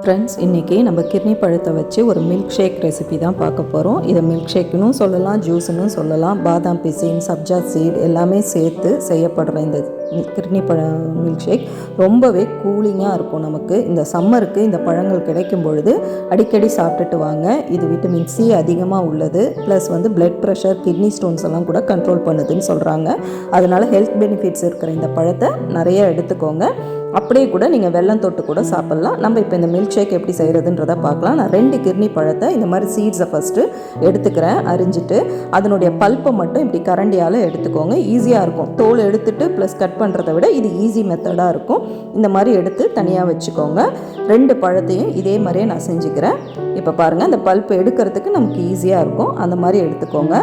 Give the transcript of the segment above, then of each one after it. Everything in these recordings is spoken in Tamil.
ஃப்ரெண்ட்ஸ், இன்றைக்கி நம்ம கிர்னி பழத்தை வச்சு ஒரு மில்க் ஷேக் ரெசிபி தான் பார்க்க போகிறோம். இதை மில்க் ஷேக்குன்னு சொல்லலாம், ஜூஸுன்னு சொல்லலாம். பாதாம் பிசின், சப்ஜா சீட் எல்லாமே சேர்த்து செய்யப்படுற இந்த கிர்னி பழ மில்க் ஷேக் ரொம்பவே கூலிங்காக இருக்கும். நமக்கு இந்த சம்மருக்கு இந்த பழங்கள் கிடைக்கும் பொழுது அடிக்கடி சாப்பிட்டுட்டு வாங்க. இது விட்டமின் சி அதிகமாக உள்ளது. Plus blood pressure, kidney stones எல்லாம் கூட கண்ட்ரோல் பண்ணுதுன்னு சொல்கிறாங்க. அதனால் ஹெல்த் பெனிஃபிட்ஸ் இருக்கிற இந்த பழத்தை நிறைய எடுத்துக்கோங்க. அப்படியே கூட நீங்கள் வெல்லம் தொட்டு கூட சாப்பிட்லாம். நம்ம இப்போ இந்த மில்க் ஷேக் எப்படி செய்கிறதுன்றதை பார்க்கலாம். நான் 2 கிர்னி பழத்தை இந்த மாதிரி சீட்ஸை ஃபஸ்ட்டு எடுத்துக்கிறேன். அரிஞ்சிட்டு அதனுடைய பல்ப்பை மட்டும் இப்படி கரண்டியால் எடுத்துக்கோங்க. ஈஸியாக இருக்கும். தோல் எடுத்துட்டு ப்ளஸ் கட் பண்ணுறதை விட இது ஈஸி மெத்தடாக இருக்கும். இந்த மாதிரி எடுத்து தனியாக வச்சுக்கோங்க. 2 பழத்தையும் இதே மாதிரியே நான் செஞ்சுக்கிறேன். இப்போ பாருங்கள், இந்த பல்ப்பு எடுக்கிறதுக்கு நமக்கு ஈஸியாக இருக்கும். அந்த மாதிரி எடுத்துக்கோங்க.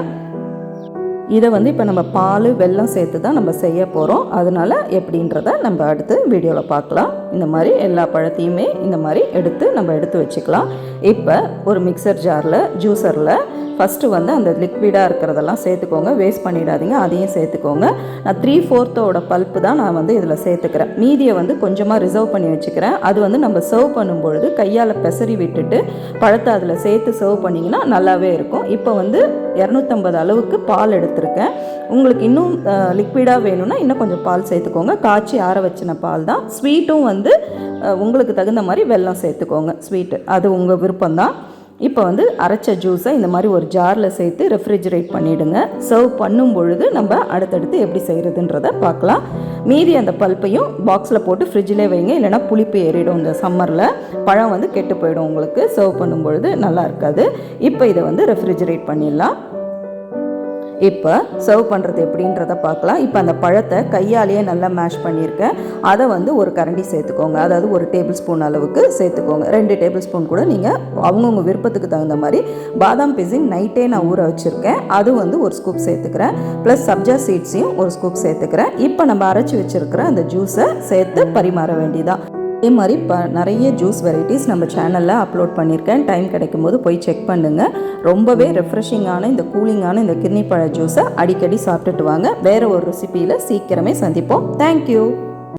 இதை இப்போ நம்ம பால், வெல்லம் சேர்த்து தான் நம்ம செய்ய போகிறோம். அதனால் எப்படின்றத நம்ம அடுத்து வீடியோவில் பார்க்கலாம். இந்த மாதிரி எல்லா பழத்தையுமே இந்த மாதிரி எடுத்து வச்சுக்கலாம். இப்போ ஒரு மிக்சர் ஜாரில், ஜூஸரில் ஃபஸ்ட்டு அந்த லிக்விடாக இருக்கிறதெல்லாம் சேர்த்துக்கோங்க. வேஸ்ட் பண்ணிடாதீங்க, அதையும் சேர்த்துக்கோங்க. நான் 3/4 பல்ப்பு தான் நான் இதில் சேர்த்துக்கிறேன். மீதியை கொஞ்சமாக ரிசர்வ் பண்ணி வச்சுக்கிறேன். அது நம்ம சர்வ் பண்ணும்பொழுது கையால் பெசரி விட்டுட்டு பழத்தை அதில் சேர்த்து சர்வ் பண்ணிங்கன்னா நல்லாவே இருக்கும். இப்போ 250 அளவுக்கு பால் எடுத்திருக்கேன். உங்களுக்கு இன்னும் லிக்விடாக வேணும்னா இன்னும் கொஞ்சம் பால் சேர்த்துக்கோங்க. காய்ச்சி ஆற வச்சின பால் தான். ஸ்வீட்டும் உங்களுக்கு தகுந்த மாதிரி வெல்லம் சேர்த்துக்கோங்க. ஸ்வீட்டு அது உங்கள் விருப்பம்தான். இப்போ அரைச்ச ஜூஸை இந்த மாதிரி ஒரு ஜாரில் சேர்த்து ரெஃப்ரிஜரேட் பண்ணிவிடுங்க. சர்வ் பண்ணும் பொழுது நம்ம அடுத்தடுத்து எப்படி செய்கிறதுன்றதை பார்க்கலாம். மீதி அந்த பல்ப்பையும் பாக்ஸில் போட்டு ஃப்ரிட்ஜிலே வைங்க. இல்லைனா புளிப்பு ஏறிடும். இந்த சம்மரில் பழம் கெட்டு போயிடும். உங்களுக்கு சர்வ் பண்ணும் பொழுது நல்லா இருக்காது. இப்போ இதை ரெஃப்ரிஜரேட் பண்ணிடலாம். இப்போ சர்வ் பண்ணுறது எப்படின்றத பார்க்கலாம். இப்போ அந்த பழத்தை கையாலேயே நல்லா மேஷ் பண்ணியிருக்கேன். அதை ஒரு கரண்டி சேர்த்துக்கோங்க. அதாவது 1 டேபிள் ஸ்பூன் அளவுக்கு சேர்த்துக்கோங்க. 2 டேபிள் ஸ்பூன் கூட நீங்கள் அவங்கவுங்க விருப்பத்துக்கு தகுந்த மாதிரி. பாதாம் பிசின் நைட்டே நான் ஊற வச்சுருக்கேன். அது 1 ஸ்கூப் சேர்த்துக்கிறேன். ப்ளஸ் சப்ஜா சீட்ஸையும் 1 ஸ்கூப் சேர்த்துக்கிறேன். இப்போ நம்ம அரைச்சி வச்சுருக்கிற அந்த ஜூஸை சேர்த்து பரிமாற வேண்டியதான். இதே மாதிரி நிறைய ஜூஸ் வெரைட்டிஸ் நம்ம சேனலில் அப்லோட் பண்ணியிருக்கேன். டைம் கிடைக்கும் போது போய் செக் பண்ணுங்கள். ரொம்பவே ரெஃப்ரெஷிங்கான இந்த கூலிங்கான இந்த கிர்னி பழ ஜூஸை அடிக்கடி சாப்பிட்டுட்டு வாங்க. வேறு ஒரு ரெசிபியில் சீக்கிரமே சந்திப்போம். தேங்க்யூ.